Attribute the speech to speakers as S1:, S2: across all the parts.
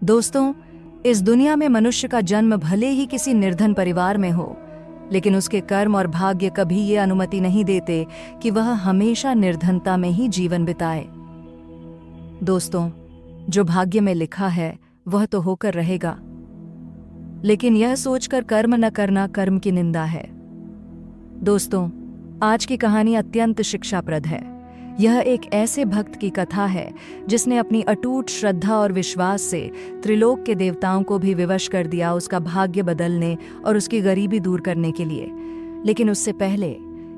S1: दोस्तों, इस दुनिया में मनुष्य का जन्म भले ही किसी निर्धन परिवार में हो, लेकिन उसके कर्म और भाग्य कभी ये अनुमति नहीं देते कि वह हमेशा निर्धनता में ही जीवन बिताए। दोस्तों, जो भाग्य में लिखा है वह तो होकर रहेगा, लेकिन यह सोचकर कर्म न करना कर्म की निंदा है। दोस्तों, आज की कहानी अत्यंत शिक्षाप्रद है। यह एक ऐसे भक्त की कथा है जिसने अपनी अटूट श्रद्धा और विश्वास से त्रिलोक के देवताओं को भी विवश कर दिया उसका भाग्य बदलने और उसकी गरीबी दूर करने के लिए। लेकिन उससे पहले,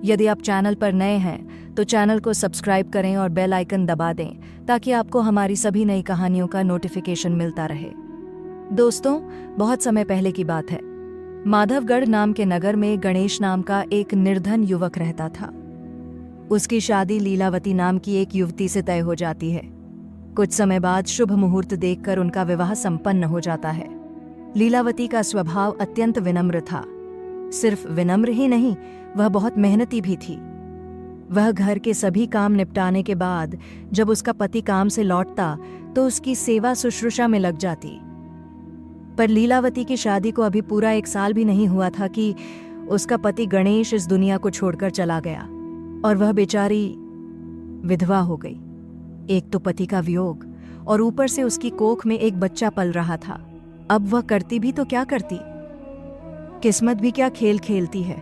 S1: यदि आप चैनल पर नए हैं तो चैनल को सब्सक्राइब करें और बेल आइकन दबा दें ताकि आपको हमारी सभी नई कहानियों का नोटिफिकेशन मिलता रहे। दोस्तों, बहुत समय पहले की बात है। माधवगढ़ नाम के नगर में गणेश नाम का एक निर्धन युवक रहता था। उसकी शादी लीलावती नाम की एक युवती से तय हो जाती है। कुछ समय बाद शुभ मुहूर्त देखकर उनका विवाह संपन्न हो जाता है। लीलावती का स्वभाव अत्यंत विनम्र था। सिर्फ विनम्र ही नहीं, वह बहुत मेहनती भी थी। वह घर के सभी काम निपटाने के बाद जब उसका पति काम से लौटता तो उसकी सेवा शुश्रूषा में लग जाती। पर लीलावती की शादी को अभी पूरा 1 साल भी नहीं हुआ था कि उसका पति गणेश इस दुनिया को छोड़कर चला गया और वह बेचारी विधवा हो गई। एक तो पति का वियोग और ऊपर से उसकी कोख में एक बच्चा पल रहा था। अब वह करती भी तो क्या करती, किस्मत भी क्या खेल खेलती है।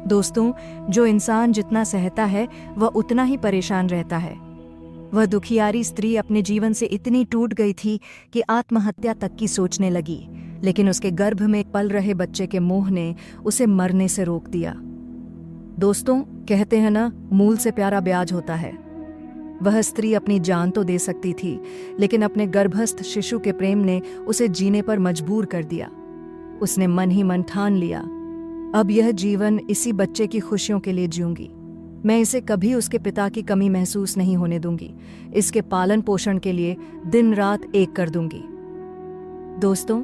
S1: दोस्तों, जो इंसान जितना सहता है वह उतना ही परेशान रहता है। वह दुखियारी स्त्री अपने जीवन से इतनी टूट गई थी कि आत्महत्या तक की सोचने लगी, लेकिन उसके गर्भ में पल रहे बच्चे के मोह ने उसे मरने से रोक दिया। दोस्तों, कहते हैं ना, मूल से प्यारा ब्याज होता है। वह स्त्री अपनी जान तो दे सकती थी, लेकिन अपने गर्भस्थ शिशु के प्रेम ने उसे जीने पर मजबूर कर दिया। उसने मन ही मन ठान लिया, अब यह जीवन इसी बच्चे की खुशियों के लिए जीऊंगी। मैं इसे कभी उसके पिता की कमी महसूस नहीं होने दूंगी। इसके पालन पोषण के लिए दिन रात एक कर दूंगी। दोस्तों,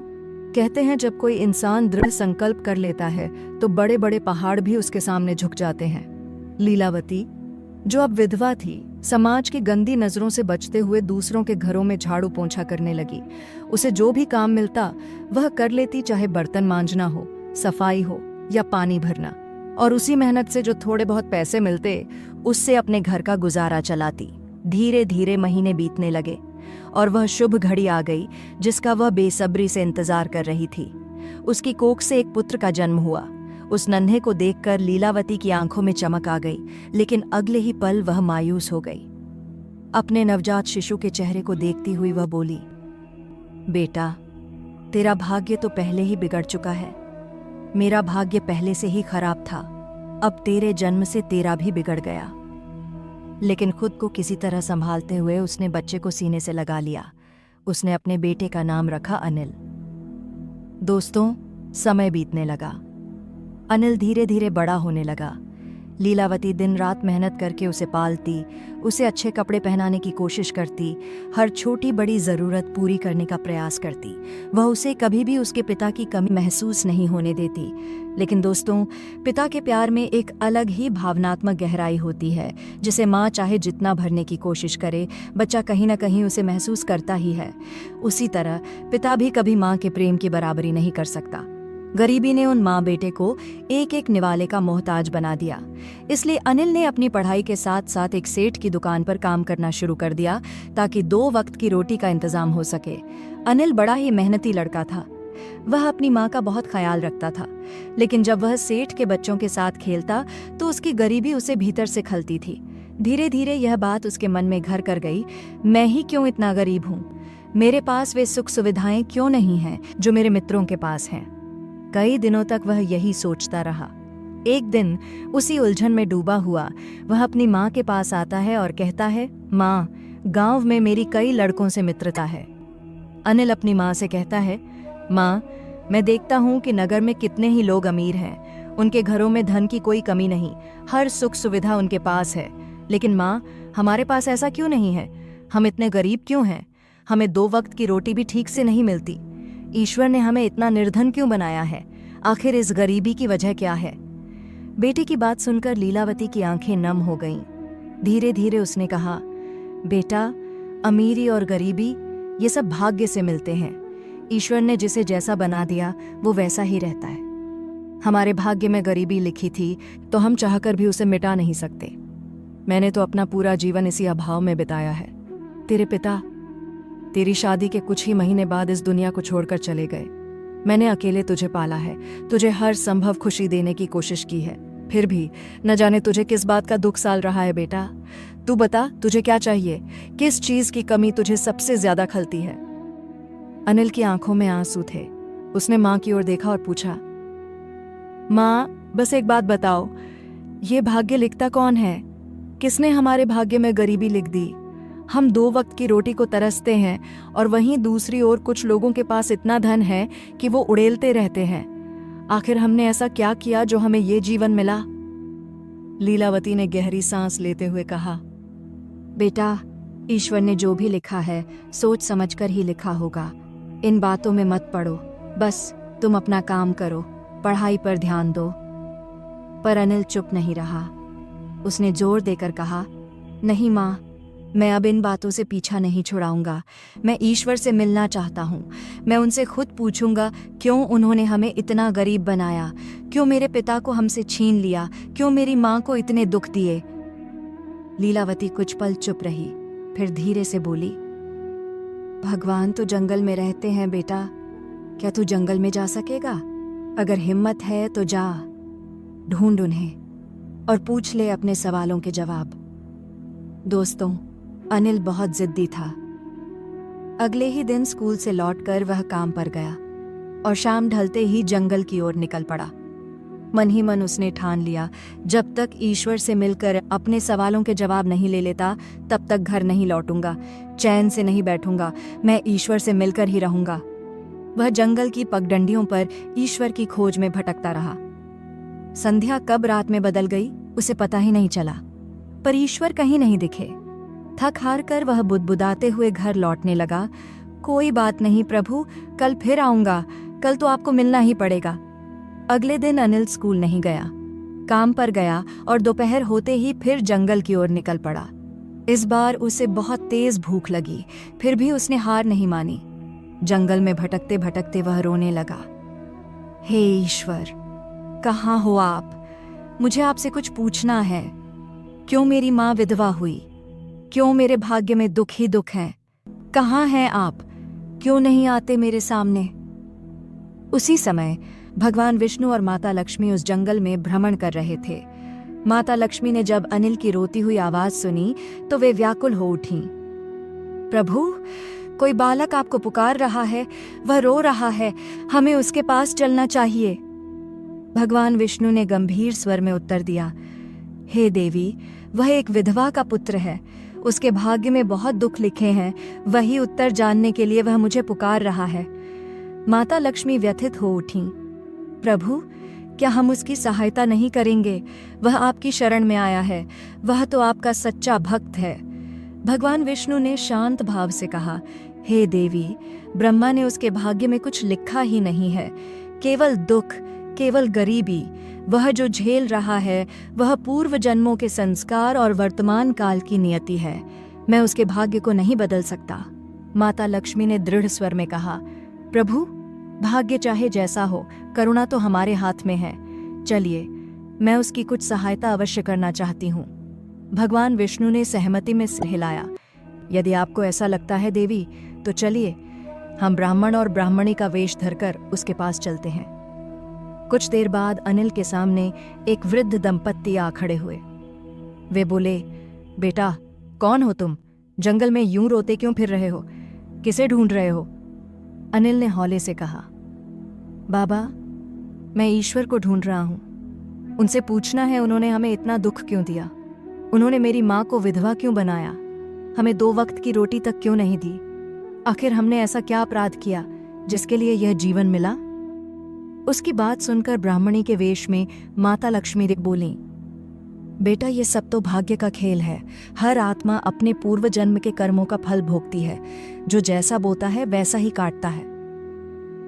S1: कहते हैं जब कोई इंसान दृढ़ संकल्प कर लेता है तो बड़े बड़े पहाड़ भी उसके सामने झुक जाते हैं। लीलावती, जो अब विधवा थी, समाज की गंदी नजरों से बचते हुए दूसरों के घरों में झाड़ू पोंछा करने लगी। उसे जो भी काम मिलता वह कर लेती, चाहे बर्तन मांजना हो, सफाई हो या पानी भरना, और उसी मेहनत से जो थोड़े बहुत पैसे मिलते उससे अपने घर का गुजारा चलाती। धीरे धीरे महीने बीतने लगे और वह शुभ घड़ी आ गई जिसका वह बेसब्री से इंतजार कर रही थी। उसकी कोख से एक पुत्र का जन्म हुआ। उस नन्हे को देखकर लीलावती की आंखों में चमक आ गई, लेकिन अगले ही पल वह मायूस हो गई। अपने नवजात शिशु के चेहरे को देखती हुई वह बोली, बेटा, तेरा भाग्य तो पहले ही बिगड़ चुका है। मेरा भाग्य पहले से ही खराब था, अब तेरे जन्म से तेरा भी बिगड़ गया। लेकिन खुद को किसी तरह संभालते हुए उसने बच्चे को सीने से लगा लिया। उसने अपने बेटे का नाम रखा अनिल। दोस्तों, समय बीतने लगा। अनिल धीरे धीरे बड़ा होने लगा। लीलावती दिन रात मेहनत करके उसे पालती, उसे अच्छे कपड़े पहनाने की कोशिश करती, हर छोटी बड़ी ज़रूरत पूरी करने का प्रयास करती। वह उसे कभी भी उसके पिता की कमी महसूस नहीं होने देती। लेकिन दोस्तों, पिता के प्यार में एक अलग ही भावनात्मक गहराई होती है, जिसे माँ चाहे जितना भरने की कोशिश करे, बच्चा कहीं ना कहीं उसे महसूस करता ही है। उसी तरह पिता भी कभी माँ के प्रेम की बराबरी नहीं कर सकता। गरीबी ने उन माँ बेटे को एक एक निवाले का मोहताज बना दिया। इसलिए अनिल ने अपनी पढ़ाई के साथ साथ एक सेठ की दुकान पर काम करना शुरू कर दिया ताकि 2 वक्त की रोटी का इंतजाम हो सके। अनिल बड़ा ही मेहनती लड़का था। वह अपनी माँ का बहुत ख्याल रखता था, लेकिन जब वह सेठ के बच्चों के साथ खेलता तो उसकी गरीबी उसे भीतर से खलती थी। धीरे धीरे यह बात उसके मन में घर कर गई, मैं ही क्यों इतना गरीब हूँ? मेरे पास वे सुख सुविधाएं क्यों नहीं हैं जो मेरे मित्रों के पास हैं? कई दिनों तक वह यही सोचता रहा। एक दिन उसी उलझन में डूबा हुआ वह अपनी माँ के पास आता है और कहता है, माँ, गांव में मेरी कई लड़कों से मित्रता है। अनिल अपनी माँ से कहता है, माँ, मैं देखता हूँ कि नगर में कितने ही लोग अमीर हैं। उनके घरों में धन की कोई कमी नहीं, हर सुख सुविधा उनके पास है। लेकिन माँ, हमारे पास ऐसा क्यों नहीं है? हम इतने गरीब क्यों हैं? हमें 2 वक्त की रोटी भी ठीक से नहीं मिलती। ईश्वर ने हमें इतना निर्धन क्यों बनाया है? आखिर इस गरीबी की वजह क्या है? बेटे की बात सुनकर लीलावती की आंखें नम हो गईं। धीरे धीरे उसने कहा, बेटा, अमीरी और गरीबी ये सब भाग्य से मिलते हैं। ईश्वर ने जिसे जैसा बना दिया वो वैसा ही रहता है। हमारे भाग्य में गरीबी लिखी थी तो हम चाहकर भी उसे मिटा नहीं सकते। मैंने तो अपना पूरा जीवन इसी अभाव में बिताया है। तेरे पिता तेरी शादी के कुछ ही महीने बाद इस दुनिया को छोड़कर चले गए। मैंने अकेले तुझे पाला है, तुझे हर संभव खुशी देने की कोशिश की है। फिर भी न जाने तुझे किस बात का दुख साल रहा है। बेटा तू बता, तुझे क्या चाहिए? किस चीज की कमी तुझे सबसे ज्यादा खलती है? अनिल की आंखों में आंसू थे। उसने माँ की ओर देखा और पूछा, माँ बस एक बात बताओ, ये भाग्य लिखता कौन है? किसने हमारे भाग्य में गरीबी लिख दी? हम 2 वक्त की रोटी को तरसते हैं और वहीं दूसरी ओर कुछ लोगों के पास इतना धन है कि वो उड़ेलते रहते हैं। आखिर हमने ऐसा क्या किया जो हमें ये जीवन मिला? लीलावती ने गहरी सांस लेते हुए कहा, बेटा ईश्वर ने जो भी लिखा है सोच समझकर ही लिखा होगा। इन बातों में मत पड़ो, बस तुम अपना काम करो, पढ़ाई पर ध्यान दो। पर अनिल चुप नहीं रहा। उसने जोर देकर कहा, नहीं माँ, मैं अब इन बातों से पीछा नहीं छुड़ाऊंगा। मैं ईश्वर से मिलना चाहता हूँ। मैं उनसे खुद पूछूंगा क्यों उन्होंने हमें इतना गरीब बनाया, क्यों मेरे पिता को हमसे छीन लिया, क्यों मेरी माँ को इतने दुख दिए। लीलावती कुछ पल चुप रही, फिर धीरे से बोली, भगवान तो जंगल में रहते हैं बेटा, क्या तू जंगल में जा सकेगा? अगर हिम्मत है तो जा, ढूंढ उन्हें और पूछ ले अपने सवालों के जवाब। दोस्तों, अनिल बहुत जिद्दी था। अगले ही दिन स्कूल से लौटकर वह काम पर गया और शाम ढलते ही जंगल की ओर निकल पड़ा। मन ही मन उसने ठान लिया, जब तक ईश्वर से मिलकर अपने सवालों के जवाब नहीं ले लेता तब तक घर नहीं लौटूंगा, चैन से नहीं बैठूंगा, मैं ईश्वर से मिलकर ही रहूंगा। वह जंगल की पगडंडियों पर ईश्वर की खोज में भटकता रहा। संध्या कब रात में बदल गई उसे पता ही नहीं चला, पर ईश्वर कहीं नहीं दिखे। थक हार कर वह बुदबुदाते हुए घर लौटने लगा। कोई बात नहीं प्रभु, कल फिर आऊंगा, कल तो आपको मिलना ही पड़ेगा। अगले दिन अनिल स्कूल नहीं गया, काम पर गया और दोपहर होते ही फिर जंगल की ओर निकल पड़ा। इस बार उसे बहुत तेज भूख लगी, फिर भी उसने हार नहीं मानी। जंगल में भटकते भटकते वह रोने लगा, हे ईश्वर, कहाँ हो आप? मुझे आपसे कुछ पूछना है। क्यों मेरी माँ विधवा हुई? क्यों मेरे भाग्य में दुख ही दुख है? कहाँ हैं आप? क्यों नहीं आते मेरे सामने? उसी समय भगवान विष्णु और माता लक्ष्मी उस जंगल में भ्रमण कर रहे थे। माता लक्ष्मी ने जब अनिल की रोती हुई आवाज सुनी तो वे व्याकुल हो उठीं। प्रभु, कोई बालक आपको पुकार रहा है, वह रो रहा है, हमें उसके पास चलना चाहिए। भगवान विष्णु ने गंभीर स्वर में उत्तर दिया, हे देवी, वह एक विधवा का पुत्र है, उसके भाग्य में बहुत दुख लिखे हैं, वही उत्तर जानने के लिए वह मुझे पुकार रहा है। माता लक्ष्मी व्यथित हो उठीं। प्रभु, क्या हम उसकी सहायता नहीं करेंगे? वह आपकी शरण में आया है, वह तो आपका सच्चा भक्त है। भगवान विष्णु ने शांत भाव से कहा, हे देवी, ब्रह्मा ने उसके भाग्य में कुछ लिखा ही नहीं है, केवल दुख, केवल गरीबी। वह जो झेल रहा है वह पूर्व जन्मों के संस्कार और वर्तमान काल की नियति है। मैं उसके भाग्य को नहीं बदल सकता। माता लक्ष्मी ने दृढ़ स्वर में कहा, प्रभु, भाग्य चाहे जैसा हो, करुणा तो हमारे हाथ में है। चलिए, मैं उसकी कुछ सहायता अवश्य करना चाहती हूँ। भगवान विष्णु ने सहमति में सिर हिलाया। यदि आपको ऐसा लगता है देवी, तो चलिए, हम ब्राह्मण और ब्राह्मणी का वेश धरकर उसके पास चलते हैं। कुछ देर बाद अनिल के सामने एक वृद्ध दंपत्ति आ खड़े हुए। वे बोले, बेटा, कौन हो तुम? जंगल में यूं रोते क्यों फिर रहे हो? किसे ढूंढ रहे हो? अनिल ने हौले से कहा, बाबा, मैं ईश्वर को ढूंढ रहा हूं। उनसे पूछना है उन्होंने हमें इतना दुख क्यों दिया, उन्होंने मेरी माँ को विधवा क्यों बनाया, हमें 2 वक्त की रोटी तक क्यों नहीं दी। आखिर हमने ऐसा क्या अपराध किया जिसके लिए यह जीवन मिला? उसकी बात सुनकर ब्राह्मणी के वेश में माता लक्ष्मी बोली, बेटा, ये सब तो भाग्य का खेल है। हर आत्मा अपने पूर्व जन्म के कर्मों का फल भोगती है। जो जैसा बोता है वैसा ही काटता है।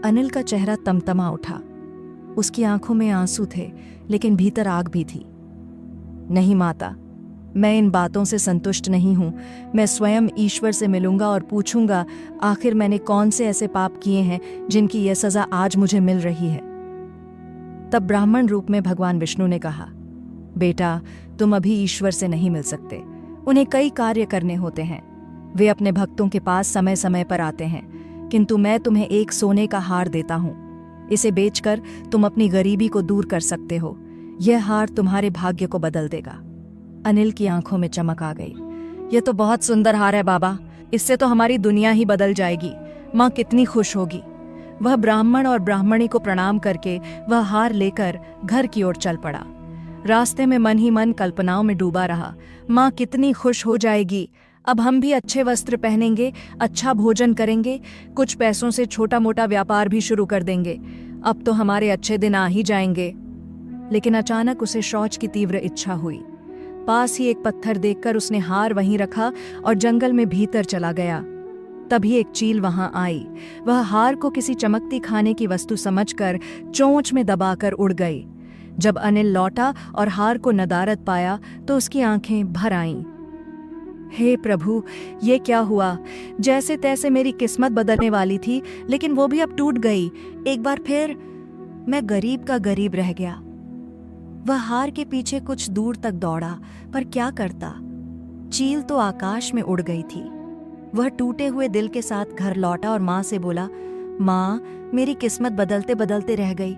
S1: अनिल का चेहरा तमतमा उठा। उसकी आंखों में आंसू थे, लेकिन भीतर आग भी थी। नहीं माता, मैं इन बातों से संतुष्ट नहीं हूँ। मैं स्वयं ईश्वर से मिलूंगा और पूछूंगा आखिर मैंने कौन से ऐसे पाप किए हैं जिनकी यह सजा आज मुझे मिल रही है। तब ब्राह्मण रूप में भगवान विष्णु ने कहा, बेटा, तुम अभी ईश्वर से नहीं मिल सकते। उन्हें कई कार्य करने होते हैं। वे अपने भक्तों के पास समय समय पर आते हैं, किंतु मैं तुम्हें एक सोने का हार देता हूँ। इसे बेचकर तुम अपनी गरीबी को दूर कर सकते हो। यह हार तुम्हारे भाग्य को बदल देगा। अनिल की आंखों में चमक आ गई। यह तो बहुत सुंदर हार है बाबा, इससे तो हमारी दुनिया ही बदल जाएगी। माँ कितनी खुश होगी। वह ब्राह्मण और ब्राह्मणी को प्रणाम करके वह हार लेकर घर की ओर चल पड़ा। रास्ते में मन ही मन कल्पनाओं में डूबा रहा। माँ कितनी खुश हो जाएगी। अब हम भी अच्छे वस्त्र पहनेंगे, अच्छा भोजन करेंगे, कुछ पैसों से छोटा मोटा व्यापार भी शुरू कर देंगे। अब तो हमारे अच्छे दिन आ ही जाएंगे। लेकिन अचानक उसे शौच की तीव्र इच्छा हुई। पास ही एक पत्थर देखकर उसने हार वहीं रखा और जंगल में भीतर चला गया। तभी एक चील वहां आई। वह हार को किसी चमकती खाने की वस्तु समझकर चोंच में दबाकर उड़ गई। जब अनिल लौटा और हार को नदारद पाया तो उसकी आंखें भर आईं। हे प्रभु, ये क्या हुआ? जैसे तैसे मेरी किस्मत बदलने वाली थी, लेकिन वो भी अब टूट गई। एक बार फिर मैं गरीब का गरीब रह गया। वह हार के पीछे कुछ दूर तक दौड़ा, पर क्या करता? चील तो आकाश में उड़ गई थी। वह टूटे हुए दिल के साथ घर लौटा और माँ से बोला, माँ, मेरी किस्मत बदलते बदलते रह गई।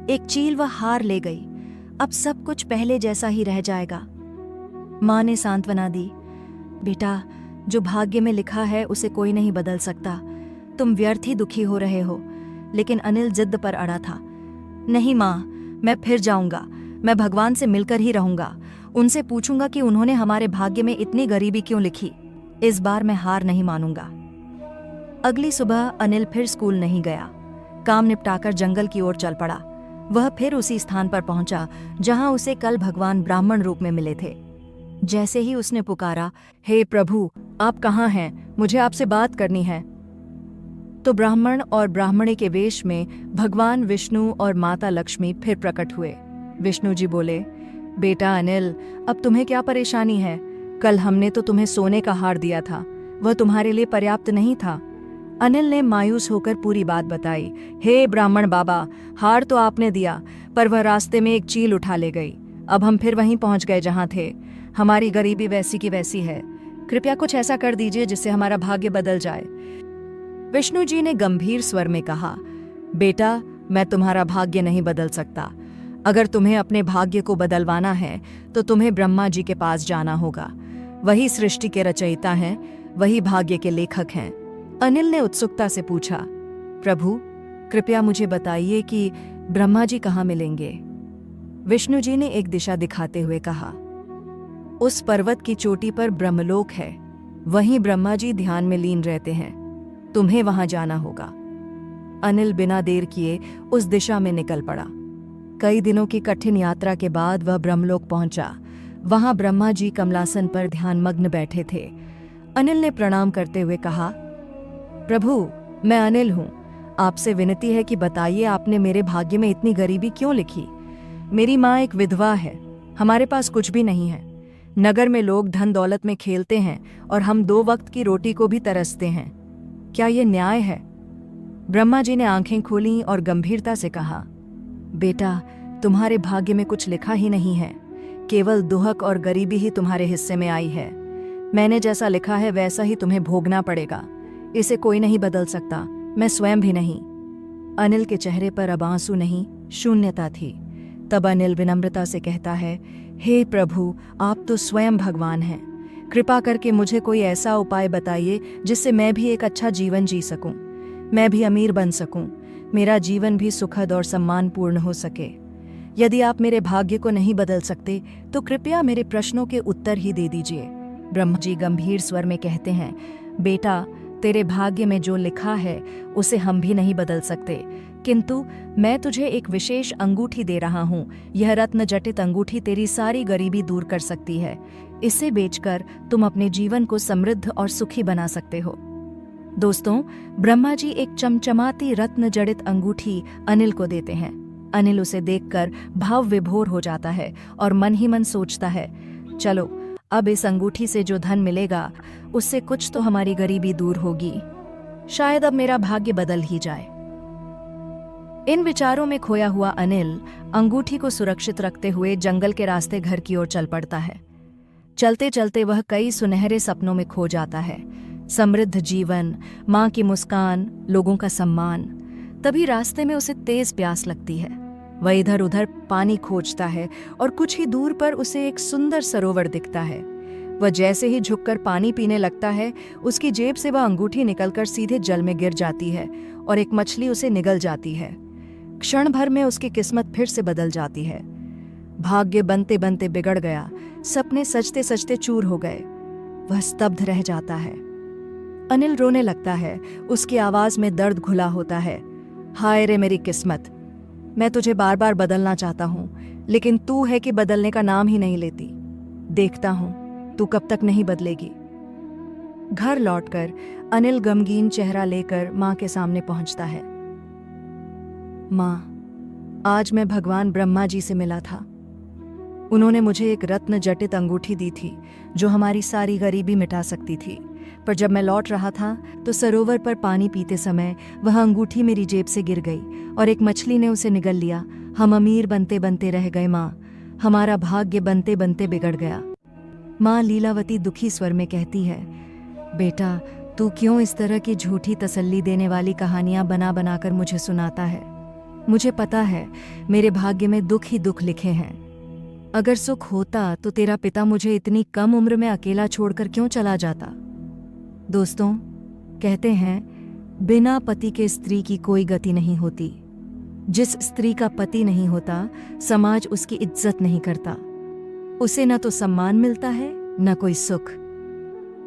S1: एक चील वह हार ले गई। अब सब कुछ पहले जैसा ही रह जाएगा। माँ ने सांत्वना दी, बेटा, जो भाग्य में लिखा है उसे कोई नहीं बदल सकता। तुम व्यर्थ ही दुखी हो रहे हो। लेकिन अनिल जिद पर अड़ा था। नहीं माँ, मैं फिर जाऊंगा। मैं भगवान से मिलकर ही रहूंगा। उनसे पूछूंगा कि उन्होंने हमारे भाग्य में इतनी गरीबी क्यों लिखी। इस बार मैं हार नहीं मानूंगा। अगली सुबह अनिल फिर स्कूल नहीं गया। काम निपटाकर जंगल की ओर चल पड़ा। वह फिर उसी स्थान पर पहुंचा जहां उसे कल भगवान ब्राह्मण रूप में मिले थे। जैसे ही उसने पुकारा, हे प्रभु, आप कहाँ हैं? मुझे आपसे बात करनी है। तो ब्राह्मण और ब्राह्मणी के वेश में भगवान विष्णु और माता लक्ष्मी फिर प्रकट हुए। विष्णु जी बोले, बेटा अनिल, अब तुम्हें क्या परेशानी है? कल हमने तो तुम्हें सोने का हार दिया था, वह तुम्हारे लिए पर्याप्त नहीं था। अनिल ने मायूस होकर पूरी बात बताई। हे ब्राह्मण बाबा, हार तो आपने दिया, पर वह रास्ते में एक चील उठा ले गई। अब हम फिर वहीं पहुंच गए जहां थे। हमारी गरीबी वैसी की वैसी है। कृपया कुछ ऐसा कर दीजिए जिससे हमारा भाग्य बदल जाए। विष्णु जी ने गंभीर स्वर में कहा, बेटा, मैं तुम्हारा भाग्य नहीं बदल सकता। अगर तुम्हें अपने भाग्य को बदलवाना है तो तुम्हें ब्रह्मा जी के पास जाना होगा। वही सृष्टि के रचयिता हैं, वही भाग्य के लेखक हैं। अनिल ने उत्सुकता से पूछा, प्रभु, कृपया मुझे बताइए कि ब्रह्मा जी कहाँ मिलेंगे? विष्णु जी ने एक दिशा दिखाते हुए कहा, उस पर्वत की चोटी पर ब्रह्मलोक है। वहीं ब्रह्मा जी ध्यान में लीन रहते हैं। तुम्हें वहां जाना होगा। अनिल बिना देर किए उस दिशा में निकल पड़ा। कई दिनों की कठिन यात्रा के बाद वह ब्रह्मलोक पहुंचा। वहां ब्रह्मा जी कमलासन पर ध्यानमग्न बैठे थे। अनिल ने प्रणाम करते हुए कहा, प्रभु, मैं अनिल हूं। आपसे विनती है कि बताइए, आपने मेरे भाग्य में इतनी गरीबी क्यों लिखी? मेरी माँ एक विधवा है। हमारे पास कुछ भी नहीं है। नगर में लोग धन दौलत में खेलते हैं और हम 2 वक्त की रोटी को भी तरसते हैं। क्या ये न्याय है? ब्रह्मा जी ने आंखें खोलीं और गंभीरता से कहा, बेटा, तुम्हारे भाग्य में कुछ लिखा ही नहीं है। केवल दुहक और गरीबी ही तुम्हारे हिस्से में आई है। मैंने जैसा लिखा है वैसा ही तुम्हें भोगना पड़ेगा। इसे कोई नहीं बदल सकता, मैं स्वयं भी नहीं। अनिल के चेहरे पर अब आंसू नहीं, शून्यता थी। तब अनिल विनम्रता से कहता है, हे प्रभु, आप तो स्वयं भगवान हैं। कृपा करके मुझे कोई ऐसा उपाय बताइए जिससे मैं भी एक अच्छा जीवन जी सकूं। मैं भी अमीर बन सकूं। मेरा जीवन भी सुखद और सम्मानपूर्ण हो सके। यदि आप मेरे भाग्य को नहीं बदल सकते तो कृपया मेरे प्रश्नों के उत्तर ही दे दीजिए। ब्रह्मा जी गंभीर स्वर में कहते हैं, बेटा, तेरे भाग्य में जो लिखा है उसे हम भी नहीं बदल सकते, किंतु मैं तुझे एक विशेष अंगूठी दे रहा हूँ। यह रत्न जटित अंगूठी तेरी सारी गरीबी दूर कर सकती है। इसे बेचकर तुम अपने जीवन को समृद्ध और सुखी बना सकते हो। दोस्तों, ब्रह्मा जी एक चमचमाती रत्न जड़ित अंगूठी अनिल को देते हैं। अनिल उसे देखकर भाव विभोर हो जाता है और मन ही मन सोचता है, चलो अब इस अंगूठी से जो धन मिलेगा उससे कुछ तो हमारी गरीबी दूर होगी। शायद अब मेरा भाग्य बदल ही जाए। इन विचारों में खोया हुआ अनिल अंगूठी को सुरक्षित रखते हुए जंगल के रास्ते घर की ओर चल पड़ता है। चलते चलते वह कई सुनहरे सपनों में खो जाता है। समृद्ध जीवन, माँ की मुस्कान, लोगों का सम्मान। तभी रास्ते में उसे तेज प्यास लगती है। वह इधर उधर पानी खोजता है और कुछ ही दूर पर उसे एक सुंदर सरोवर दिखता है। वह जैसे ही झुककर पानी पीने लगता है, उसकी जेब से वह अंगूठी निकलकर सीधे जल में गिर जाती है और एक मछली उसे निगल जाती है। क्षण भर में उसकी किस्मत फिर से बदल जाती है। भाग्य बनते बनते बिगड़ गया, सपने सजते सजते चूर हो गए। वह स्तब्ध रह जाता है। अनिल रोने लगता है। उसकी आवाज में दर्द घुला होता है। हाय रे मेरी किस्मत, मैं तुझे बार बार बदलना चाहता हूं, लेकिन तू है कि बदलने का नाम ही नहीं लेती। देखता हूं तू कब तक नहीं बदलेगी। घर लौटकर अनिल गमगीन चेहरा लेकर मां के सामने पहुंचता है। मां, आज मैं भगवान ब्रह्मा जी से मिला था। उन्होंने मुझे एक रत्न जटित अंगूठी दी थी जो हमारी सारी गरीबी मिटा सकती थी। पर जब मैं लौट रहा था तो सरोवर पर पानी पीते समय वह अंगूठी मेरी जेब से गिर गई और एक मछली ने उसे निगल लिया। हम अमीर बनते बनते रह गए माँ, हमारा भाग्य बनते बनते बिगड़ गया। माँ लीलावती दुखी स्वर में कहती है, बेटा तू क्यों इस तरह की झूठी तसल्ली देने वाली कहानियां बना बनाकर मुझे सुनाता है। मुझे पता है मेरे भाग्य में दुख ही दुख लिखे हैं। अगर सुख होता तो तेरा पिता मुझे इतनी कम उम्र में अकेला छोड़कर क्यों चला जाता। दोस्तों, कहते हैं बिना पति के स्त्री की कोई गति नहीं होती। जिस स्त्री का पति नहीं होता, समाज उसकी इज्जत नहीं करता। उसे न तो सम्मान मिलता है न कोई सुख।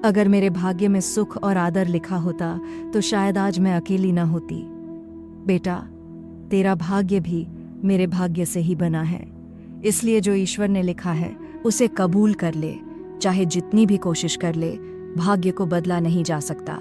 S1: अगर मेरे भाग्य में सुख और आदर लिखा होता तो शायद आज मैं अकेली न होती। बेटा, तेरा भाग्य भी मेरे भाग्य से ही बना है, इसलिए जो ईश्वर ने लिखा है उसे कबूल कर ले। चाहे जितनी भी कोशिश कर ले, भाग्य को बदला नहीं जा सकता।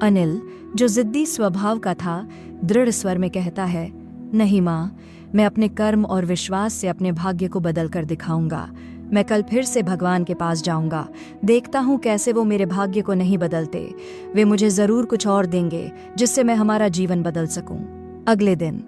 S1: अनिल, जो जिद्दी स्वभाव का था, दृढ़ स्वर में कहता है, नहीं माँ, मैं अपने कर्म और विश्वास से अपने भाग्य को बदल कर दिखाऊंगा। मैं कल फिर से भगवान के पास जाऊंगा। देखता हूँ कैसे वो मेरे भाग्य को नहीं बदलते। वे मुझे जरूर कुछ और देंगे जिससे मैं हमारा जीवन बदल सकूं। अगले दिन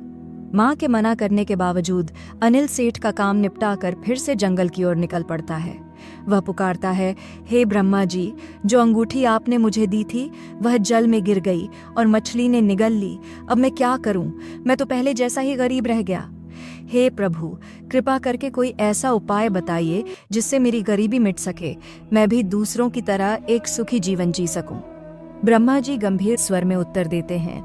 S1: माँ के मना करने के बावजूद अनिल सेठ का काम निपटा कर फिर से जंगल की ओर निकल पड़ता है। वह पुकारता है, हे ब्रह्मा जी, जो अंगूठी आपने मुझे दी थी वह जल में गिर गई और मछली ने निगल ली। अब मैं क्या करूं? मैं तो पहले जैसा ही गरीब रह गया। हे प्रभु, कृपा करके कोई ऐसा उपाय बताइए जिससे मेरी गरीबी मिट सके, मैं भी दूसरों की तरह एक सुखी जीवन जी सकूं। ब्रह्मा जी गंभीर स्वर में उत्तर देते हैं,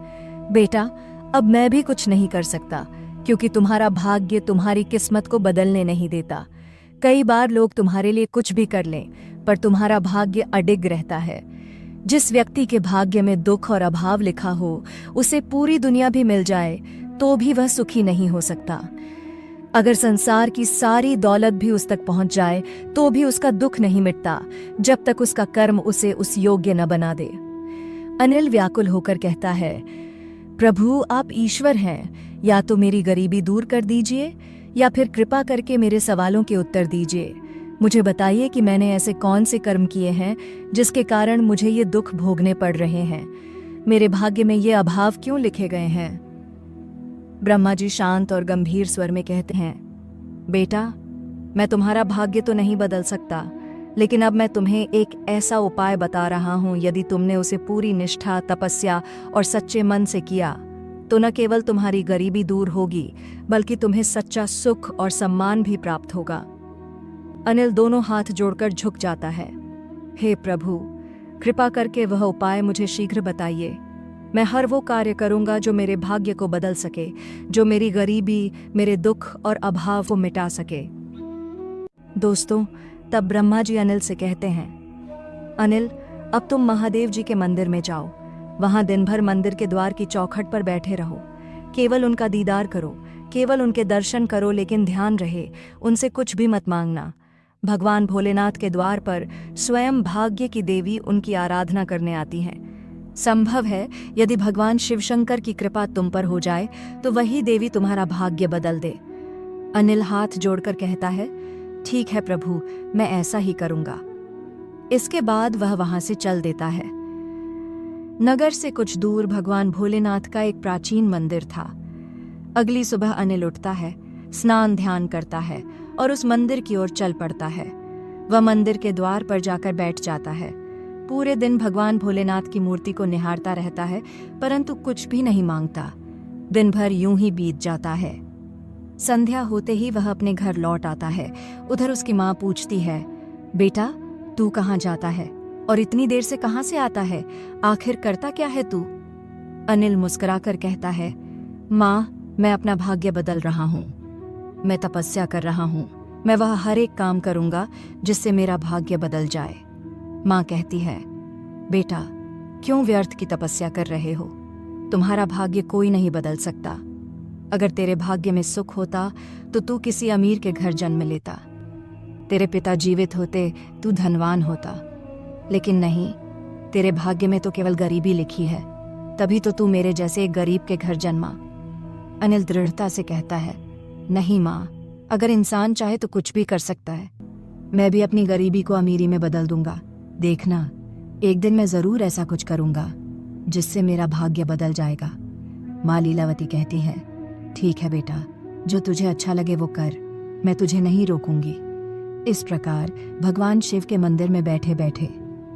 S1: बेटा, अब मैं भी कुछ नहीं कर सकता, क्योंकि तुम्हारा भाग्य तुम्हारी किस्मत को बदलने नहीं देता। कई बार लोग तुम्हारे लिए कुछ भी कर लें, पर तुम्हारा भाग्य अडिग रहता है। जिस व्यक्ति के भाग्य में दुख और अभाव लिखा हो, उसे पूरी दुनिया भी मिल जाए तो भी वह सुखी नहीं हो सकता। अगर संसार की सारी दौलत भी उस तक पहुंच जाए तो भी उसका दुख नहीं मिटता, जब तक उसका कर्म उसे उस योग्य न बना दे। अनिल व्याकुल होकर कहता है, प्रभु आप ईश्वर हैं, या तो मेरी गरीबी दूर कर दीजिए या फिर कृपा करके मेरे सवालों के उत्तर दीजिए। मुझे बताइए कि मैंने ऐसे कौन से कर्म किए हैं जिसके कारण मुझे ये दुख भोगने पड़ रहे हैं। मेरे भाग्य में ये अभाव क्यों लिखे गए हैं। ब्रह्मा जी शांत और गंभीर स्वर में कहते हैं, बेटा, मैं तुम्हारा भाग्य तो नहीं बदल सकता, लेकिन अब मैं तुम्हें एक ऐसा उपाय बता रहा हूं। यदि तुमने उसे पूरी निष्ठा, तपस्या और सच्चे मन से किया तो न केवल तुम्हारी गरीबी दूर होगी, बल्कि तुम्हें सच्चा सुख और सम्मान भी प्राप्त होगा। अनिल दोनों हाथ जोड़कर झुक जाता है। हे प्रभु, कृपा करके वह उपाय मुझे शीघ्र बताइए। मैं हर वो कार्य करूंगा जो मेरे भाग्य को बदल सके, जो मेरी गरीबी, मेरे दुख और अभाव को मिटा सके। दोस्तों, तब ब्रह्मा जी अनिल से कहते हैं, अनिल, अब तुम महादेव जी के मंदिर में जाओ। वहां दिन भर मंदिर के द्वार की चौखट पर बैठे रहो। केवल उनका दीदार करो, केवल उनके दर्शन करो, लेकिन ध्यान रहे उनसे कुछ भी मत मांगना। भगवान भोलेनाथ के द्वार पर स्वयं भाग्य की देवी उनकी आराधना करने आती हैं। संभव है यदि भगवान शिवशंकर की कृपा तुम पर हो जाए तो वही देवी तुम्हारा भाग्य बदल दे। अनिल हाथ जोड़कर कहता है, ठीक है प्रभु, मैं ऐसा ही करूंगा। इसके बाद वह वहां से चल देता है। नगर से कुछ दूर भगवान भोलेनाथ का एक प्राचीन मंदिर था। अगली सुबह अनिल उठता है, स्नान ध्यान करता है और उस मंदिर की ओर चल पड़ता है। वह मंदिर के द्वार पर जाकर बैठ जाता है। पूरे दिन भगवान भोलेनाथ की मूर्ति को निहारता रहता है, परंतु कुछ भी नहीं मांगता। दिन भर यूं ही बीत जाता है। संध्या होते ही वह अपने घर लौट आता है। उधर उसकी माँ पूछती है, बेटा तू कहाँ जाता है और इतनी देर से कहाँ से आता है? आखिर करता क्या है तू? अनिल मुस्कुराकर कहता है, माँ मैं अपना भाग्य बदल रहा हूँ। मैं तपस्या कर रहा हूँ। मैं वह हर एक काम करूँगा जिससे मेरा भाग्य बदल जाए। माँ कहती है, बेटा क्यों व्यर्थ की तपस्या कर रहे हो? तुम्हारा भाग्य कोई नहीं बदल सकता। अगर तेरे भाग्य में सुख होता तो तू किसी अमीर के घर जन्म लेता। तेरे पिता जीवित होते तू धनवान होता, लेकिन नहीं, तेरे भाग्य में तो केवल गरीबी लिखी है, तभी तो तू मेरे जैसे एक गरीब के घर जन्मा। अनिल दृढ़ता से कहता है, नहीं माँ, अगर इंसान चाहे तो कुछ भी कर सकता है। मैं भी अपनी गरीबी को अमीरी में बदल दूंगा। देखना, एक दिन मैं जरूर ऐसा कुछ करूंगा जिससे मेरा भाग्य बदल जाएगा। माँ लीलावती कहती है, ठीक है बेटा, जो तुझे अच्छा लगे वो कर, मैं तुझे नहीं रोकूंगी। इस प्रकार भगवान शिव के मंदिर में बैठे बैठे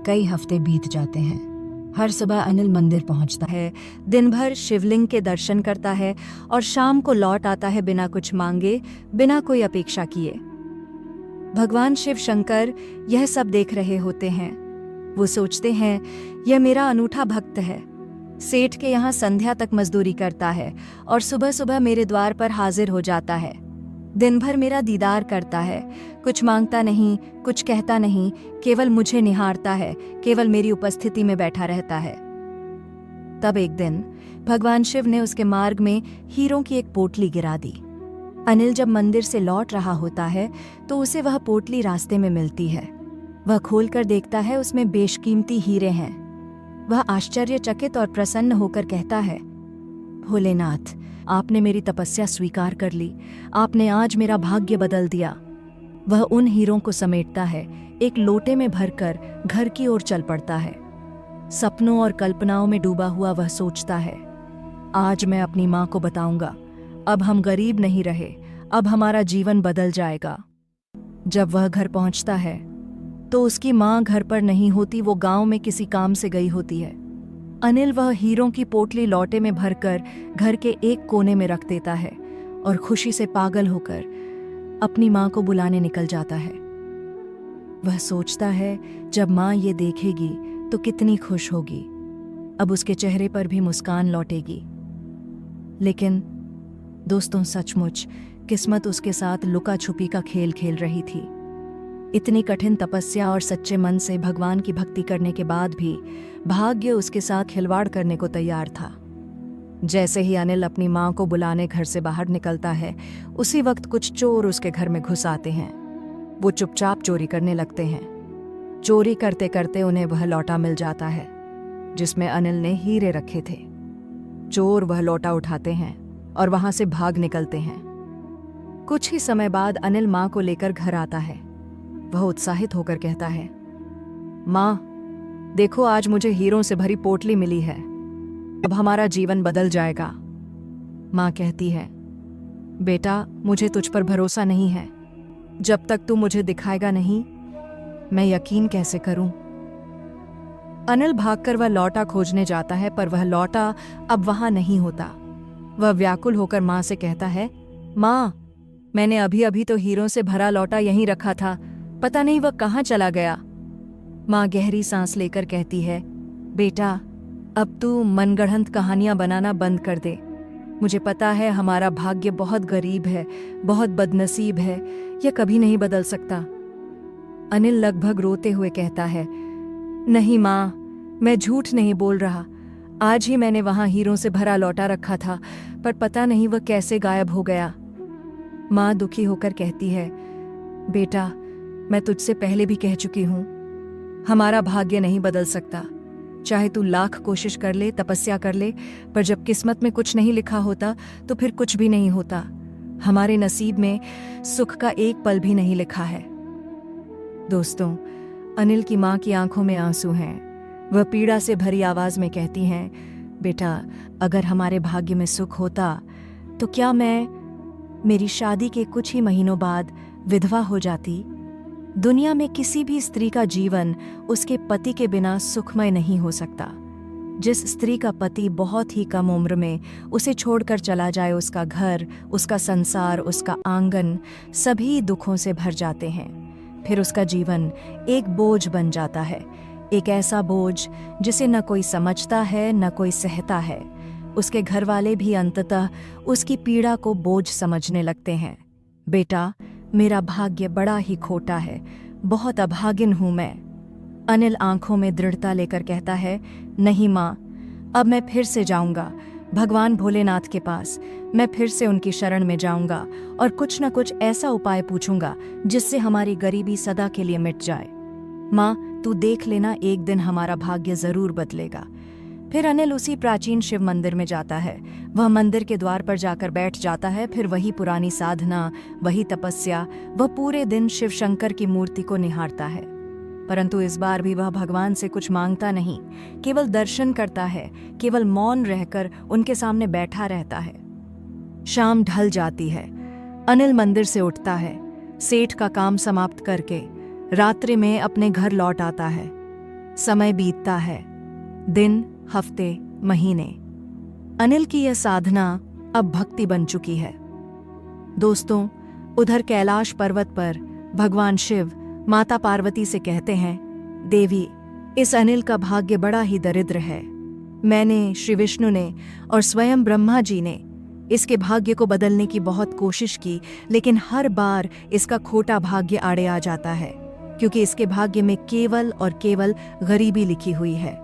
S1: कई हफ्ते बीत जाते हैं। हर सुबह अनिल मंदिर पहुंचता है, दिन भर शिवलिंग के दर्शन करता है और शाम को लौट आता है बिना कुछ मांगे, बिना कोई अपेक्षा किए। भगवान शिव शंकर यह सब देख रहे होते हैं। वो सोचते हैं, यह मेरा अनूठा भक्त है। सेठ के यहाँ संध्या तक मजदूरी करता है और सुबह सुबह मेरे द्वार पर हाजिर हो जाता है। दिन भर मेरा दीदार करता है, कुछ मांगता नहीं, कुछ कहता नहीं, केवल मुझे निहारता है, केवल मेरी उपस्थिति में बैठा रहता है। तब एक दिन भगवान शिव ने उसके मार्ग में हीरों की एक पोटली गिरा दी। अनिल जब मंदिर से लौट रहा होता है तो उसे वह पोटली रास्ते में मिलती है। वह खोलकर देखता है, उसमें बेशकीमती हीरे हैं। वह आश्चर्यचकित और प्रसन्न होकर कहता है, भोलेनाथ, आपने मेरी तपस्या स्वीकार कर ली। आपने आज मेरा भाग्य बदल दिया। वह उन हीरों को समेटता है, एक लोटे में भरकर घर की ओर चल पड़ता है। सपनों और कल्पनाओं में डूबा हुआ वह सोचता है, आज मैं अपनी माँ को बताऊंगा, अब हम गरीब नहीं रहे, अब हमारा जीवन बदल जाएगा। जब वह घर पहुंचता है तो उसकी माँ घर पर नहीं होती, वो गांव में किसी काम से गई होती है। अनिल वह हीरों की पोटली लोटे में भरकर घर के एक कोने में रख देता है और खुशी से पागल होकर अपनी माँ को बुलाने निकल जाता है। वह सोचता है, जब माँ ये देखेगी तो कितनी खुश होगी, अब उसके चेहरे पर भी मुस्कान लौटेगी। लेकिन दोस्तों, सचमुच किस्मत उसके साथ लुका छुपी का खेल खेल रही थी। इतनी कठिन तपस्या और सच्चे मन से भगवान की भक्ति करने के बाद भी भाग्य उसके साथ खिलवाड़ करने को तैयार था। जैसे ही अनिल अपनी माँ को बुलाने घर से बाहर निकलता है, उसी वक्त कुछ चोर उसके घर में घुस आते हैं। वो चुपचाप चोरी करने लगते हैं। चोरी करते करते उन्हें वह लौटा मिल जाता है जिसमें अनिल ने हीरे रखे थे। चोर वह लौटा उठाते हैं और वहां से भाग निकलते हैं। कुछ ही समय बाद अनिल माँ को लेकर घर आता है। वह उत्साहित होकर कहता है, माँ देखो, आज मुझे हीरों से भरी पोटली मिली है, अब हमारा जीवन बदल जाएगा। माँ कहती है, बेटा मुझे तुझ पर भरोसा नहीं है, जब तक तू मुझे दिखाएगा नहीं मैं यकीन कैसे करूं। अनिल भागकर वह लौटा खोजने जाता है, पर वह लौटा अब वहां नहीं होता। वह व्याकुल होकर माँ से कहता है, माँ मैंने अभी अभी तो हीरों से भरा लौटा यहीं रखा था, पता नहीं वह कहाँ चला गया। माँ गहरी सांस लेकर कहती है, बेटा अब तू मनगढ़ंत कहानियां बनाना बंद कर दे। मुझे पता है हमारा भाग्य बहुत गरीब है, बहुत बदनसीब है, यह कभी नहीं बदल सकता। अनिल लगभग रोते हुए कहता है, नहीं माँ, मैं झूठ नहीं बोल रहा। आज ही मैंने वहां हीरों से भरा लौटा रखा था, पर पता नहीं वह कैसे गायब हो गया। माँ दुखी होकर कहती है, बेटा मैं तुझसे पहले भी कह चुकी हूं, हमारा भाग्य नहीं बदल सकता। चाहे तू लाख कोशिश कर ले, तपस्या कर ले, पर जब किस्मत में कुछ नहीं लिखा होता तो फिर कुछ भी नहीं होता। हमारे नसीब में सुख का एक पल भी नहीं लिखा है। दोस्तों, अनिल की माँ की आंखों में आंसू हैं। वह पीड़ा से भरी आवाज में कहती हैं, बेटा, अगर हमारे भाग्य में सुख होता तो क्या मेरी शादी के कुछ ही महीनों बाद विधवा हो जाती। दुनिया में किसी भी स्त्री का जीवन उसके पति के बिना सुखमय नहीं हो सकता। जिस स्त्री का पति बहुत ही कम उम्र में उसे छोड़कर चला जाए, उसका घर, उसका संसार, उसका आंगन सभी दुखों से भर जाते हैं। फिर उसका जीवन एक बोझ बन जाता है, एक ऐसा बोझ जिसे न कोई समझता है न कोई सहता है। उसके घर वाले भी अंततः उसकी पीड़ा को बोझ समझने लगते हैं। बेटा, मेरा भाग्य बड़ा ही खोटा है, बहुत अभागिन हूं मैं। अनिल आंखों में दृढ़ता लेकर कहता है, नहीं माँ, अब मैं फिर से जाऊंगा भगवान भोलेनाथ के पास। मैं फिर से उनकी शरण में जाऊंगा और कुछ न कुछ ऐसा उपाय पूछूंगा जिससे हमारी गरीबी सदा के लिए मिट जाए। माँ, तू देख लेना, एक दिन हमारा भाग्य जरूर बदलेगा। फिर अनिल उसी प्राचीन शिव मंदिर में जाता है। वह मंदिर के द्वार पर जाकर बैठ जाता है। फिर वही पुरानी साधना, वही तपस्या। वह पूरे दिन शिव शंकर की मूर्ति को निहारता है, परंतु इस बार भी वह भगवान से कुछ मांगता नहीं, केवल दर्शन करता है, केवल मौन रहकर उनके सामने बैठा रहता है। शाम ढल जाती है। अनिल मंदिर से उठता है, सेठ का काम समाप्त करके रात्रि में अपने घर लौट आता है। समय बीतता है, दिन, हफ्ते, महीने। अनिल की यह साधना अब भक्ति बन चुकी है। दोस्तों, उधर कैलाश पर्वत पर भगवान शिव माता पार्वती से कहते हैं, देवी, इस अनिल का भाग्य बड़ा ही दरिद्र है। मैंने, श्री विष्णु ने और स्वयं ब्रह्मा जी ने इसके भाग्य को बदलने की बहुत कोशिश की, लेकिन हर बार इसका खोटा भाग्य आड़े आ जाता है, क्योंकि इसके भाग्य में केवल और केवल गरीबी लिखी हुई है।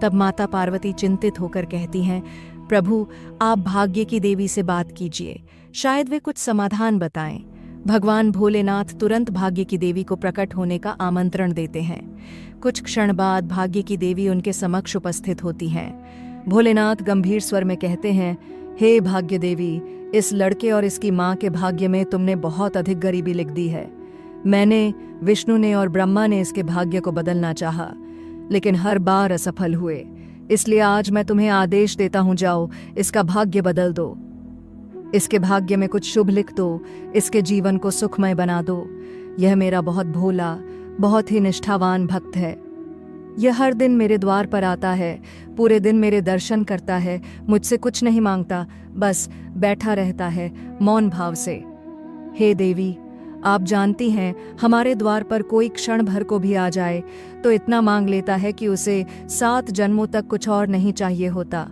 S1: तब माता पार्वती चिंतित होकर कहती हैं, प्रभु, आप भाग्य की देवी से बात कीजिए, शायद वे कुछ समाधान बताएं। भगवान भोलेनाथ तुरंत भाग्य की देवी को प्रकट होने का आमंत्रण देते हैं। कुछ क्षण बाद भाग्य की देवी उनके समक्ष उपस्थित होती हैं। भोलेनाथ गंभीर स्वर में कहते हैं, हे भाग्य देवी, इस लड़के और इसकी माँ के भाग्य में तुमने बहुत अधिक गरीबी लिख दी है। मैंने, विष्णु ने और ब्रह्मा ने इसके भाग्य को बदलना चाहा, लेकिन हर बार असफल हुए। इसलिए आज मैं तुम्हें आदेश देता हूं, जाओ, इसका भाग्य बदल दो। इसके भाग्य में कुछ शुभ लिख दो, इसके जीवन को सुखमय बना दो। यह मेरा बहुत भोला, बहुत ही निष्ठावान भक्त है। यह हर दिन मेरे द्वार पर आता है, पूरे दिन मेरे दर्शन करता है, मुझसे कुछ नहीं मांगता, बस बैठा रहता है मौन भाव से। हे देवी, आप जानती हैं, हमारे द्वार पर कोई क्षण भर को भी आ जाए तो इतना मांग लेता है कि उसे 7 जन्मों तक कुछ और नहीं चाहिए होता।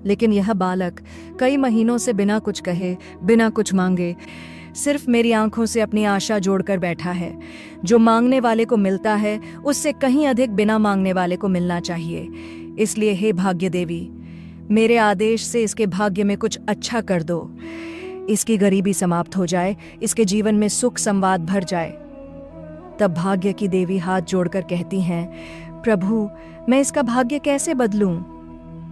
S1: लेकिन यह बालक कई महीनों से बिना कुछ कहे, बिना कुछ मांगे, सिर्फ मेरी आंखों से अपनी आशा जोड़कर बैठा है। जो मांगने वाले को मिलता है, उससे कहीं अधिक बिना मांगने वाले को मिलना चाहिए। इसलिए हे भाग्य देवी, मेरे आदेश से इसके भाग्य में कुछ अच्छा कर दो। इसकी गरीबी समाप्त हो जाए, इसके जीवन में सुख संवाद भर जाए। तब भाग्य की देवी हाथ जोड़कर कहती हैं, प्रभु, मैं इसका भाग्य कैसे बदलूं?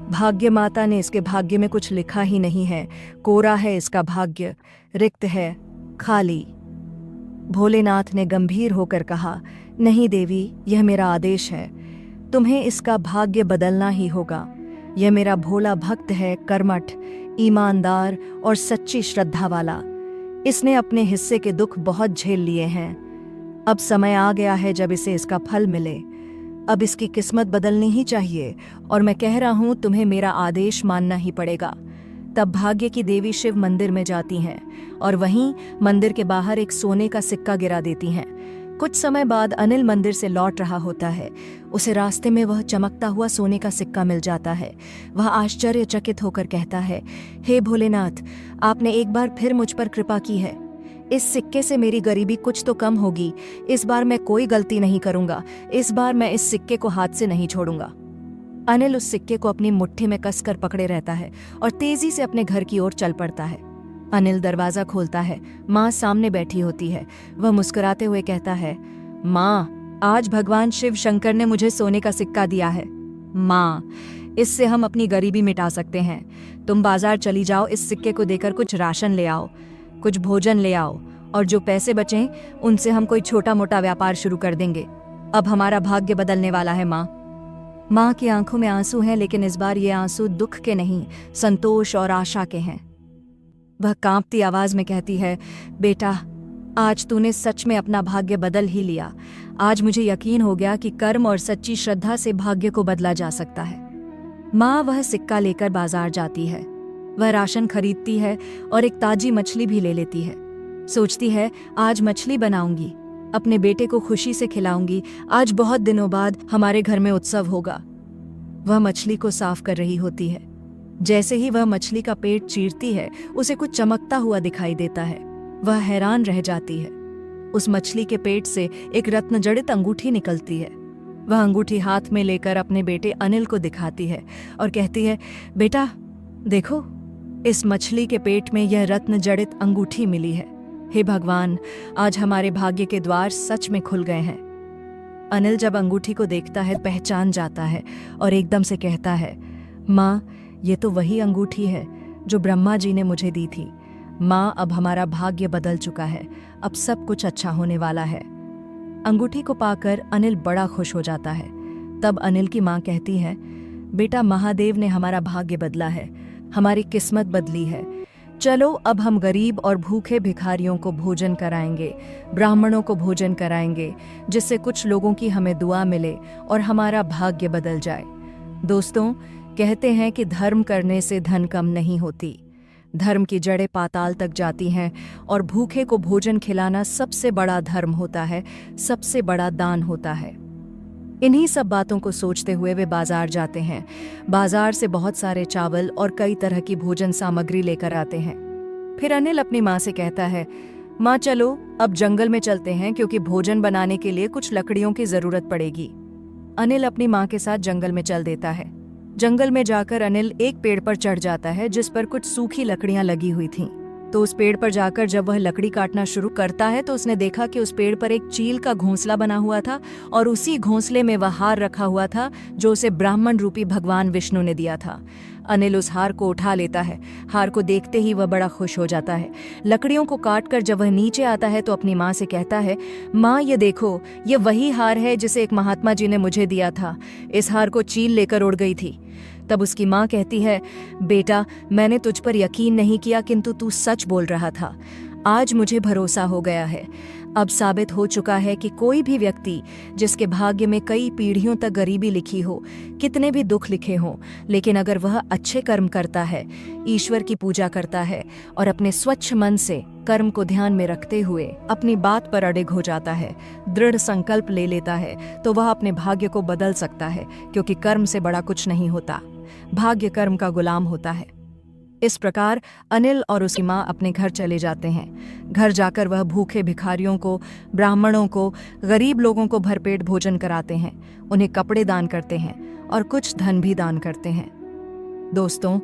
S1: भाग्य माता ने इसके भाग्य में कुछ लिखा ही नहीं है। कोरा है इसका भाग्य, रिक्त है, खाली। भोलेनाथ ने गंभीर होकर कहा, नहीं देवी, यह मेरा आदेश है, तुम्हें इसका भाग्य बदलना ही होगा। यह मेरा भोला भक्त है, कर्मठ, ईमानदार और सच्ची श्रद्धा वाला। इसने अपने हिस्से के दुख बहुत झेल लिए हैं। अब समय आ गया है जब इसे इसका फल मिले। अब इसकी किस्मत बदलनी ही चाहिए, और मैं कह रहा हूं, तुम्हें मेरा आदेश मानना ही पड़ेगा। तब भाग्य की देवी शिव मंदिर में जाती हैं और वहीं मंदिर के बाहर एक सोने का सिक्का गिरा देती हैं। कुछ समय बाद अनिल मंदिर से लौट रहा होता है। उसे रास्ते में वह चमकता हुआ सोने का सिक्का मिल जाता है। वह आश्चर्यचकित होकर कहता है, हे भोलेनाथ, आपने एक बार फिर मुझ पर कृपा की है। इस सिक्के से मेरी गरीबी कुछ तो कम होगी। इस बार मैं कोई गलती नहीं करूंगा। इस बार मैं इस सिक्के को हाथ से नहीं छोड़ूंगा। अनिल उस सिक्के को अपनी मुट्ठी में कसकर पकड़े रहता है और तेजी से अपने घर की ओर चल पड़ता है। अनिल दरवाजा खोलता है। माँ सामने बैठी होती है। वह मुस्कुराते हुए कहता है, माँ, आज भगवान शिव शंकर ने मुझे सोने का सिक्का दिया है। माँ, इससे हम अपनी गरीबी मिटा सकते हैं। तुम बाजार चली जाओ, इस सिक्के को देकर कुछ राशन ले आओ। कुछ भोजन ले आओ और जो पैसे बचें उनसे हम कोई छोटा मोटा व्यापार शुरू कर देंगे। अब हमारा भाग्य बदलने वाला है माँ। माँ की आंखों में आंसू हैं, लेकिन इस बार ये आंसू दुख के नहीं, संतोष और आशा के हैं। वह कांपती आवाज में कहती है, बेटा, आज तूने सच में अपना भाग्य बदल ही लिया। आज मुझे यकीन हो गया कि कर्म और सच्ची श्रद्धा से भाग्य को बदला जा सकता है। माँ वह सिक्का लेकर बाजार जाती है। वह राशन खरीदती है और एक ताजी मछली भी ले लेती है। सोचती है, आज मछली बनाऊंगी, अपने बेटे को खुशी से खिलाऊंगी। आज बहुत दिनों बाद हमारे घर में उत्सव होगा। वह मछली को साफ कर रही होती है। जैसे ही वह मछली का पेट चीरती है, उसे कुछ चमकता हुआ दिखाई देता है। वह हैरान रह जाती है। उस मछली के पेट से एक रत्नजड़ित अंगूठी निकलती है। वह अंगूठी हाथ में लेकर अपने बेटे अनिल को दिखाती है और कहती है, बेटा देखो, इस मछली के पेट में यह रत्नजड़ित अंगूठी मिली है। हे भगवान, आज हमारे भाग्य के द्वार सच में खुल गए हैं। अनिल जब अंगूठी को देखता है, पहचान जाता है और एकदम से कहता है, माँ, ये तो वही अंगूठी है जो ब्रह्मा जी ने मुझे दी थी। माँ, अब हमारा भाग्य बदल चुका है, अब सब कुछ अच्छा होने वाला है। अंगूठी को पाकर अनिल बड़ा खुश हो जाता है। तब अनिल की माँ कहती है, बेटा, महादेव ने हमारा भाग्य बदला है, हमारी किस्मत बदली है। चलो अब हम गरीब और भूखे भिखारियों को भोजन कराएंगे, ब्राह्मणों को भोजन कराएंगे, जिससे कुछ लोगों की हमें दुआ मिले और हमारा भाग्य बदल जाए। दोस्तों, कहते हैं कि धर्म करने से धन कम नहीं होती। धर्म की जड़ें पाताल तक जाती हैं और भूखे को भोजन खिलाना सबसे बड़ा धर्म होता है, सबसे बड़ा दान होता है। इन्हीं सब बातों को सोचते हुए वे बाजार जाते हैं। बाजार से बहुत सारे चावल और कई तरह की भोजन सामग्री लेकर आते हैं। फिर अनिल अपनी माँ से कहता है, माँ चलो अब जंगल में चलते हैं, क्योंकि भोजन बनाने के लिए कुछ लकड़ियों की जरूरत पड़ेगी। अनिल अपनी माँ के साथ जंगल में चल देता है। जंगल में जाकर अनिल एक पेड़ पर चढ़ जाता है जिस पर कुछ सूखी लकड़ियां लगी हुई थीं। तो उस पेड़ पर जाकर जब वह लकड़ी काटना शुरू करता है तो उसने देखा कि उस पेड़ पर एक चील का घोंसला बना हुआ था और उसी घोंसले में वह हार रखा हुआ था जो उसे ब्राह्मण रूपी भगवान विष्णु ने दिया था। अनिल उस हार को उठा लेता है। हार को देखते ही वह बड़ा खुश हो जाता है। लकड़ियों को काटकर जब वह नीचे आता है तो अपनी माँ से कहता है, माँ ये देखो, ये वही हार है जिसे एक महात्मा जी ने मुझे दिया था। इस हार को चील लेकर उड़ गई थी। तब उसकी माँ कहती है, बेटा, मैंने तुझ पर यकीन नहीं किया, किंतु तू सच बोल रहा था। आज मुझे भरोसा हो गया है। अब साबित हो चुका है कि कोई भी व्यक्ति जिसके भाग्य में कई पीढ़ियों तक गरीबी लिखी हो, कितने भी दुख लिखे हों, लेकिन अगर वह अच्छे कर्म करता है, ईश्वर की पूजा करता है और अपने स्वच्छ मन से कर्म को ध्यान में रखते हुए अपनी बात पर अडिग हो जाता है, दृढ़ संकल्प ले लेता है, तो वह अपने भाग्य को बदल सकता है, क्योंकि कर्म से बड़ा कुछ नहीं होता। भाग्य कर्म का गुलाम होता है। इस प्रकार अनिल और उसकी माँ अपने घर चले जाते हैं। घर जाकर वह भूखे भिखारियों को, ब्राह्मणों को, गरीब लोगों को भरपेट भोजन कराते हैं, उन्हें कपड़े दान करते हैं और कुछ धन भी दान करते हैं। दोस्तों,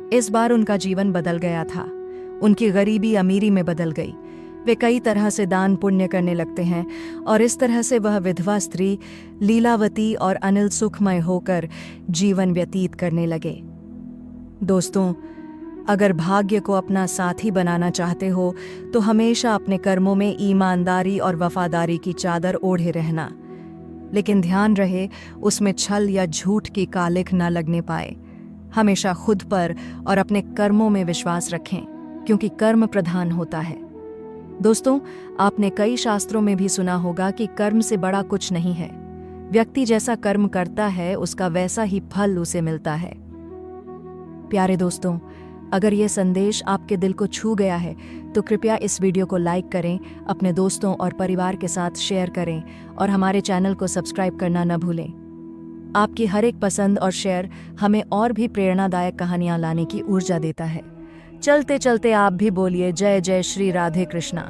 S1: इस बार उनका जीवन बदल गया था। उनकी गरीबी अमीरी में बदल गई। वे कई तरह से दान पुण्य करने लगते हैं और इस तरह से वह विधवा स्त्री लीलावती और अनिल सुखमय होकर जीवन व्यतीत करने लगे। दोस्तों, अगर भाग्य को अपना साथी बनाना चाहते हो तो हमेशा अपने कर्मों में ईमानदारी और वफादारी की चादर ओढ़े रहना, लेकिन ध्यान रहे उसमें छल या झूठ की कालिख न लगने पाए। हमेशा खुद पर और अपने कर्मों में विश्वास रखें, क्योंकि कर्म प्रधान होता है। दोस्तों, आपने कई शास्त्रों में भी सुना होगा कि कर्म से बड़ा कुछ नहीं है। व्यक्ति जैसा कर्म करता है, उसका वैसा ही फल उसे मिलता है। प्यारे दोस्तों, अगर यह संदेश आपके दिल को छू गया है तो कृपया इस वीडियो को लाइक करें, अपने दोस्तों और परिवार के साथ शेयर करें और हमारे चैनल को सब्सक्राइब करना न भूलें। आपकी हर एक पसंद और शेयर हमें और भी प्रेरणादायक कहानियां लाने की ऊर्जा देता है। चलते चलते आप भी बोलिए, जय जय श्री राधे कृष्णा।